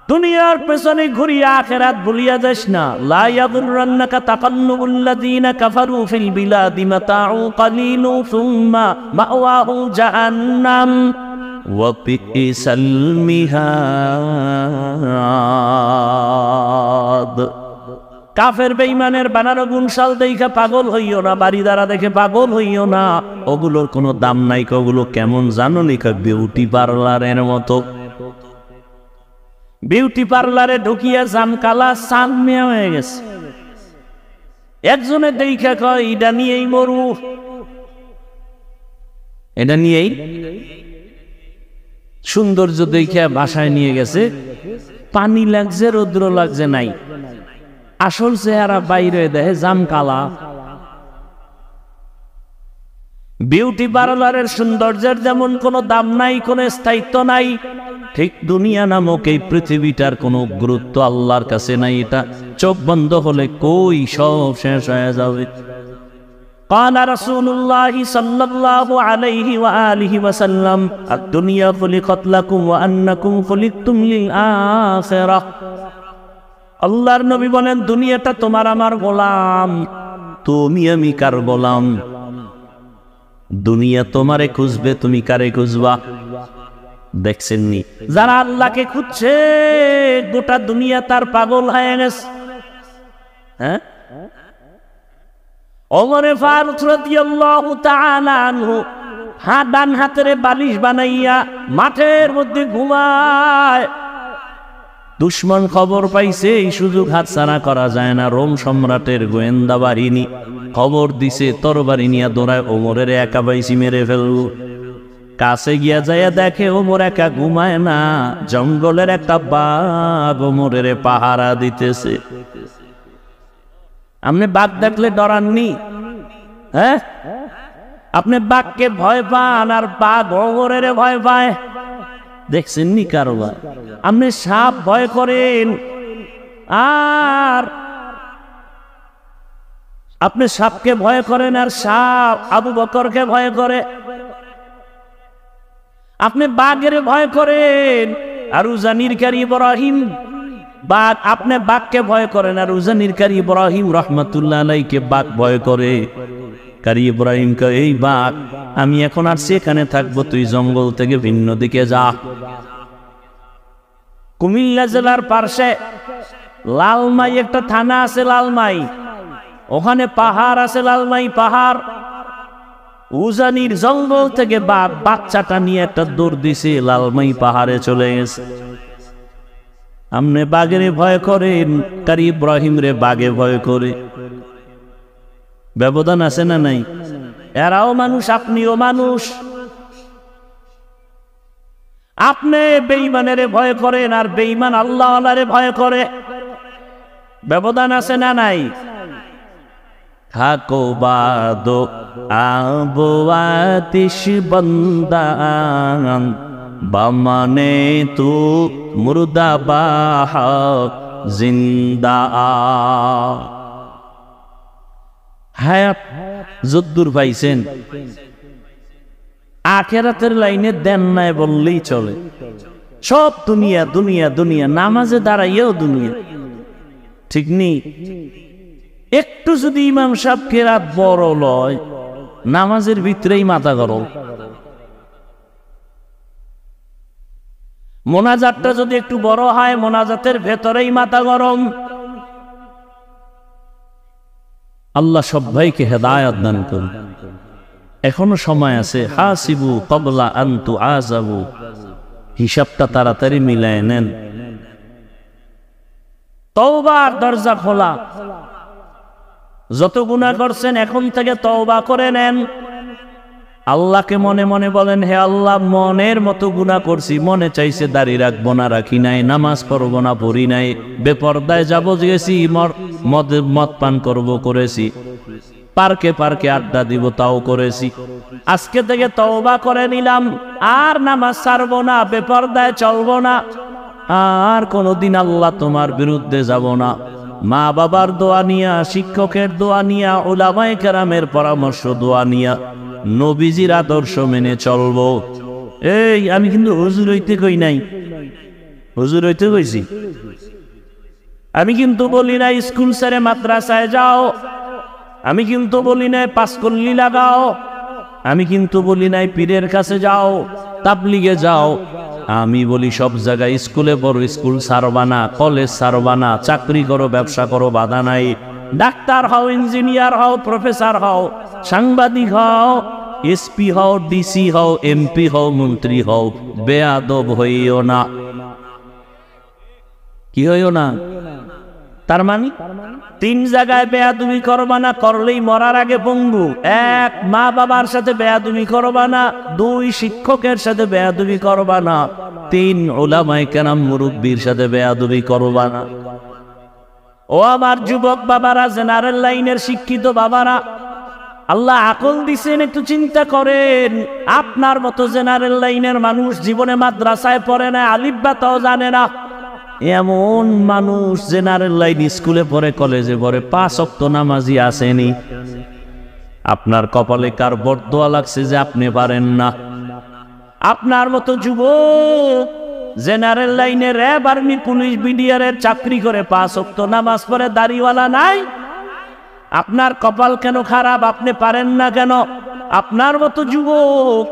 দুনিয়ার পেছনে ঘুরিয়া আখেরাত ভুলিয়া যাস না। লা ইয়াগুররান্নাকা তাকাল্লুবুল্লাযীনা কাফারু ফিল বিলাদি মাতাউ কালিলু সুম্মা মাওয়াহু জাহান্নাম ওয়া বিইসাল মিহাদ। কাফের বেঈমানের বানানো গুণশাল দেখে পাগল হইও না, বাড়িদারা দেখে পাগল হইও না। ওগুলোর কোনো দাম নাই। ওগুলো কেমন জানো নি? বিউটি পার্লারের মতো। বিউটি পার্লারে ঢুকিয়া জামকালা চান মেয়া হয়ে গেছে। একজনে দেখা কয় এটা নিয়েই মরু, এটা নিয়েই। সৌন্দর্য দেখা বাসায় নিয়ে গেছে, পানি লাগছে, রৌদ্র লাগছে নাই, আসল চেহারা বাইরে দেয় জামকালা। বিউটি পার্লারের সৌন্দর্যের যেমন কোনো দাম নাই, কোনো স্থায়িত্ব নাই, ঠিক দুনিয়া নামক এই পৃথিবীটার কোনো গুরুত্ব আল্লাহর কাছে নাই। এটা চোখ বন্ধ হলে কই সব শেষ হয়ে যাবে। قال رسول الله صلى الله عليه وآله وسلم الدنيا خلقت لكم وأنكم خلقتم للآخرة। আল্লাহর নবী বলেন দুনিয়াটা তোমার আমার গোলাম, তুমি আমি কার গোলাম? দুনিয়া তোমারে খুঁজবে, তুমি কারে খুঁজবা? দেখছেননি? যারা আল্লাহকে খুঁজছে গোটা দুনিয়া তার পাগল হয়ে গেছে। হ্যাঁ, ওমরে ফারুক রাদিয়াল্লাহু তাআলা আনহু ডান হাতের বালিশ বানাইয়া মাঠের মধ্যে ঘুমায়। দুশ্মন খবর পাইছে, এই সুযোগ হাতছাড়া করা যায় না। রোম সম্রাটের গোয়েন্দা বাহিনী খবর দিছে, তরবারি নিয়ে দৌড়ায় ওমরের একা বাইসি মেরে ফেলল। কাছে গিয়া যাইয়া দেখে ওমর একা ঘুমায় না, জঙ্গলের একটা বাঘ ওমরের পাহারা দিতেছে। আপনি বাঘ দেখলে ডরাননি? হ্যাঁ, আপনি বাঘকে ভয় পান আর বাঘ ওমরের ভয় পায়? দেখছেননি কারবার? আপনি সাপ ভয় করেন আর আপনি সাপকে ভয় করেন আর সাপ আবু বকরকে ভয় করে। আপনি বাঘের ভয় করেন আর উজানির কারি ইব্রাহিম বাঘ, আপনি বাঘকে ভয় করেন আর উজানির কারি ইব্রাহিম রহমাতুল্লাহ আলাইহিকে বাঘ ভয় করে। কারি ইব্রাহিম কে, এই বাঘ আমি এখন আর সেখানে থাকবো, তুই জঙ্গল থেকে ভিন্ন দিকে যা। কুমিল্লা জেলার পার্শ্বে লালমাই একটা থানা আছে, লালমাই, ওখানে পাহাড় আছে, লালমাই পাহাড়। উজানির জঙ্গল থেকে বাঘ বাচ্চাটা নিয়ে একটা দৌড় দিছে, লালমাই পাহাড়ে চলে গেছে। আপনি বাঘের ভয় করেন, কারি ইব্রাহিম রে বাঘে ভয় করে। ব্যবধান আছে না নাই? এরাও মানুষ, আপনিও মানুষ। আপনি বেঈমানের ভয় করেন আর বেঈমান আল্লাহ আল্লাহরে ভয় করে। ব্যবধান আছে না নাই? থাকো বাদো আবো আতিশ বন্দান বামানে তু মুর্দা বাহ জিন্দা। হায়াত যদ্দুর পাইছেন, আখেরাতের লাইনে দেন নাই বললেই চলে। সব দুনিয়া দুনিয়া দুনিয়া, নামাজে দাঁড়াইয়াও দুনিয়া, ঠিক নেই? একটু যদি ইমাম সাহেব কেরাত বড় লয়, নামাজের ভিতরেই মাথা গরম। মোনাজাতটা যদি একটু বড় হয়, মোনাজাতের ভেতরেই মাথা গরম। আল্লাহ সবাইকে হেদায়েত দান করুন। এখনো সময় আছে। হাসিবু ক্বাবলা আন তুআযাবু, হিসাবটা তাড়াতাড়ি মিলায় নেন। তওবার দরজা খোলা। যত গুনাহ করছেন এখন থেকে তওবা করে নেন। আল্লাহকে মনে মনে বলেন, হে আল্লাহ, মনের মতো গুনাহ করছি, মনে চাইছে দাড়ি রাখবো না, রাখি নাই, নামাজ পড়বো না, পড়ি নাই, বেপরদায় যাবো গেছি, মদ পান করবো করেছি, পার্কে পার্কে আড্ডা দিব তাও করেছি। আজকে থেকে তওবা করে নিলাম, আর নামাজ ছাড়বো না, বেপরদায় চলবো না, আর কোনোদিন আল্লাহ তোমার বিরুদ্ধে যাব না। মা বাবার দোয়া নিয়া, শিক্ষকের দোয়া নিয়া, উলামায়ে কেরামের পরামর্শ দোয়া নিয়া নবীজির আদর্শ মেনে চলবো। এই আমি কিন্তু হুজুর হইতে কই নাই, হুজুর হইতে কইছি। আমি কিন্তু বলি না স্কুল ছেড়ে মাদ্রাসায় যাও, আমি কিন্তু বলি নাই পাঁচকল্লি লাগাও, আমি কিন্তু বলি নাই পীরের কাছে যাও, তাবলিগে যাও। আমি বলি সব জায়গায় স্কুলে পড়ো, স্কুল ছাড়বা না, কলেজ ছাড়বা না, চাকরি করো, ব্যবসা করো, বাধা নাই। ডাক্তার হও, ইঞ্জিনিয়ার হও, প্রফেসর হও, সাংবাদিক হও, এসপি হও, ডিসি হও, এমপি হও, মন্ত্রী হও, বেয়াদব হইও না। কি হইও না? তার মানে তিন জায়গায় বেয়াদবি করবা না, করলেই মরার আগে পঙ্গু। এক, মা বাবার সাথে বেয়াদবি করবা না। দুই, শিক্ষকের সাথে বেয়াদবি করবা না। তিন, উলামায়ে কেরাম মুরব্বির সাথে বেয়াদবি করবা না। ও আমার যুবক বাবারা, জেনারেল লাইনের শিক্ষিত বাবারা, আল্লাহ আকল দিছেন, একটু চিন্তা করেন। আপনার মতো জেনারেল লাইনের মানুষ জীবনে মাদ্রাসায় পড়ে না, আলিফ বা তাও জানে না, এমন মানুষ জেনারেল লাইন স্কুলে পড়ে, কলেজে পড়ে, 5 ওয়াক্ত নামাজি আসেনি। আপনার কপালে কার বরদোয়া লাগছে যে আপনি পারেন না? আপনার মতো যুবক জেনারেল লাইনে র্যাব, আর্মি, পুলিশ, বিডিআরের চাকরি করে 5 ওয়াক্ত নামাজ পড়ে, দাড়িওয়ালা নাই। আপনার কপাল কেন খারাপ? আপনি পারেন না কেন? আপনার মতো যুবক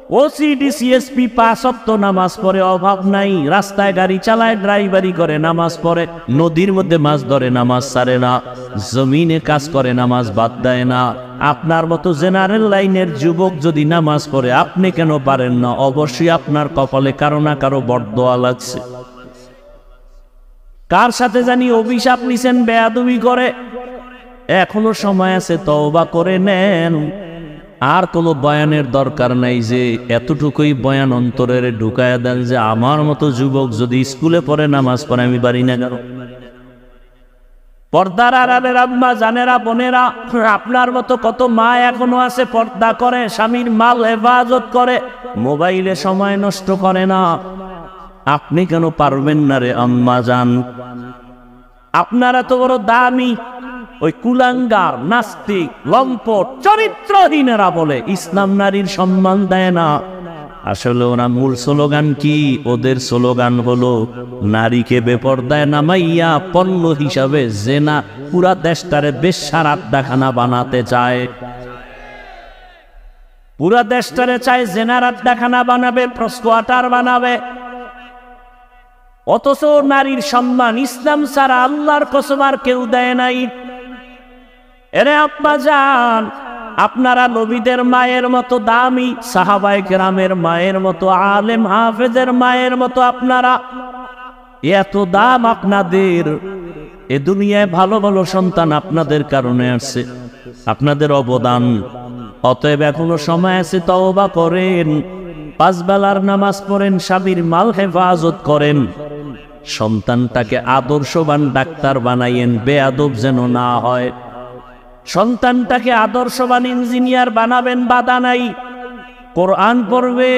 ওসিডি সিএসপি 5 ওয়াক্ত নামাজ পড়ে, অভাব নাই, রাস্তায় গাড়ি চালায়, ড্রাইভারি করে, নামাজ পড়ে, নদীর মধ্যে মাছ ধরে, নামাজ ছাড়ে না, জমিনে কাজ করে, নামাজ বাদ দেয় না। আপনার মতো জেনারেল লাইনের যুবক যদি নামাজ পড়ে, আপনি কেন পারেন না? অবশ্যই আপনার কপালে কারো না কারো বরদোয়া লাগছে। কার সাথে জানি অভিশাপ নিছেন বেয়াদবি করে, এখনো সময় আছে, তওবা করে নেন। আর কোনো বয়ানের দরকার নাই যে এতটুকুই বয়ান অন্তরের ঢুকায় দেন যে আমার মতো যুবক যদি স্কুলে পড়ে নামাজ পড়ে আমি পারি না কেন? পর্দার আড়ালের আম্মা জানেরা, বোনেরা, আপনার মতো কত মা এখনো আছে পর্দা করে, স্বামীর মাল হেফাজত করে, মোবাইলে সময় নষ্ট করে না। আপনি কেন পারবেন না রে আম্মা জান? আপনারা তো বড় দামি, ওই কুলাঙ্গার, নাস্তিক, লম্পট, চরিত্রহীনেরা বলে ইসলাম নারীর সম্মান দেয় না। আসলে ওরা মূল স্লোগান কি? ওদের স্লোগান হলো নারীকে বেপরদায় নামাইয়া পণ্য হিসাবে জেনা পুরা দেশটারে বেশ্যার আড্ডাখানা বানাতে চায়। পুরা দেশটারে চায় জেনার আড্ডাখানা বানাবে, প্রস্কোয়াটার বানাবে। অথচ নারীর সম্মান ইসলাম ছাড়া আল্লাহর কসম আর কেউ দেয় নাই। এরে আব্বা জান, আপনারা নবীদের মায়ের মতো দামি, সাহাবায়ে কেরামের মায়ের মতো, আলেম হাফেজের মায়ের মতো আপনারা, এত দাম আপনাদের। এ দুনিয়ায় ভালো ভালো সন্তান আপনাদের কারণে আসছে, আপনাদের অবদান। অতএব এখনো সময় আছে, তওবা করেন, 5 বেলার নামাজ পড়েন, স্বামীর মাল হেফাজত করেন, সন্তানটাকে আদর্শবান ডাক্তার বানাইয়েন, বেয়াদব যেন না হয়। সন্তানটাকে আদর্শবান ইঞ্জিনিয়ার বানাবেন, বাধা নাই। কোরআন পড়বে,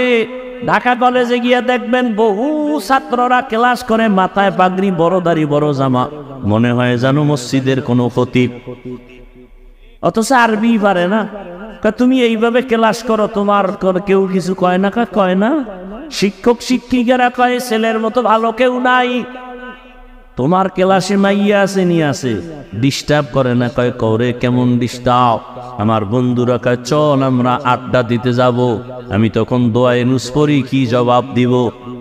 ঢাকা কলেজে গিয়ে দেখবেন বহু ছাত্ররা ক্লাস করে, মাথায় পাগড়ি, বড় দাড়ি, বড় জামা, মনে হয় জানো মসজিদের কোনো খতিব, অথচ আরবি পারে না। তুমি এইভাবে ক্লাস করো, তোমার কেউ কিছু কয় না? কয় না। শিক্ষক শিক্ষিকারা কয় ছেলের মতো ভালো কেউ নাই। তোমার ক্লাসে মাইয়া আছে, নিয়ে আছে, ডিস্টার্ব করে না? কয় করে। কেমন ডিস্টার্ব? আমার বন্ধুরা কয় চল আমরা আড্ডা দিতে যাব। আমি তখন দোয়ায়ে নুস পড়ি, কি জবাব দিব?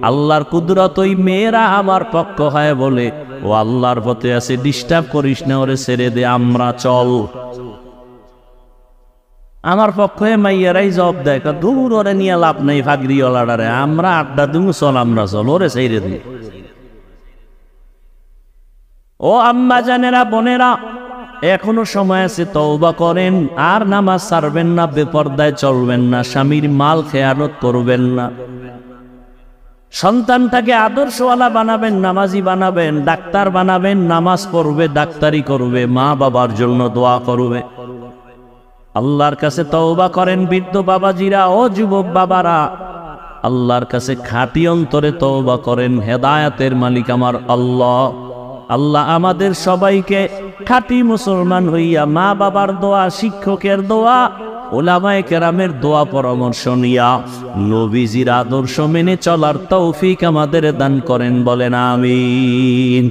আল্লাহর কুদরত, ওই মেয়েরা আমার পক্ষ হয় বলে ও আল্লাহর পথে আছে, ডিস্টার্ব করিস না, ওরে ছেড়ে দে, আমরা চল। আমার পক্ষে মাইয়ারাই জবাব দেয়, দূর ওরে নিয়ে লাভ নাই, ফাগরিওয়ালারে, আমরা আড্ডা দিব, চল আমরা চল, ওরে ছেড়ে দে। ও আম্মা জানেরা, বোনেরা, এখনো সময় আছে, তওবা করেন। আর নামাজ ছাড়বেন না, বেপরদায় চলবেন না, স্বামীর মাল খেয়ানত করবেন না। সন্তানটাকে আদর্শওয়ালা বানাবেন, নামাজি বানাবেন, ডাক্তার বানাবেন, নামাজ পড়বে, ডাক্তারি করবে, মা বাবার জন্য দোয়া করবে। আল্লাহর কাছে তওবা করেন বৃদ্ধ বাবাজিরা, ও যুবক বাবারা, আল্লাহর কাছে খাঁটি অন্তরে তওবা করেন। হেদায়েতের মালিক আমার আল্লাহ। আল্লাহ আমাদের সবাইকে খাঁটি মুসলমান হইয়া মা বাবার দোয়া, শিক্ষকের দোয়া, উলামায়ে কেরামের দোয়া পরামর্শ নিয়া নবীজির আদর্শ মেনে চলার তৌফিক আমাদের দান করেন, বলেন আমিন।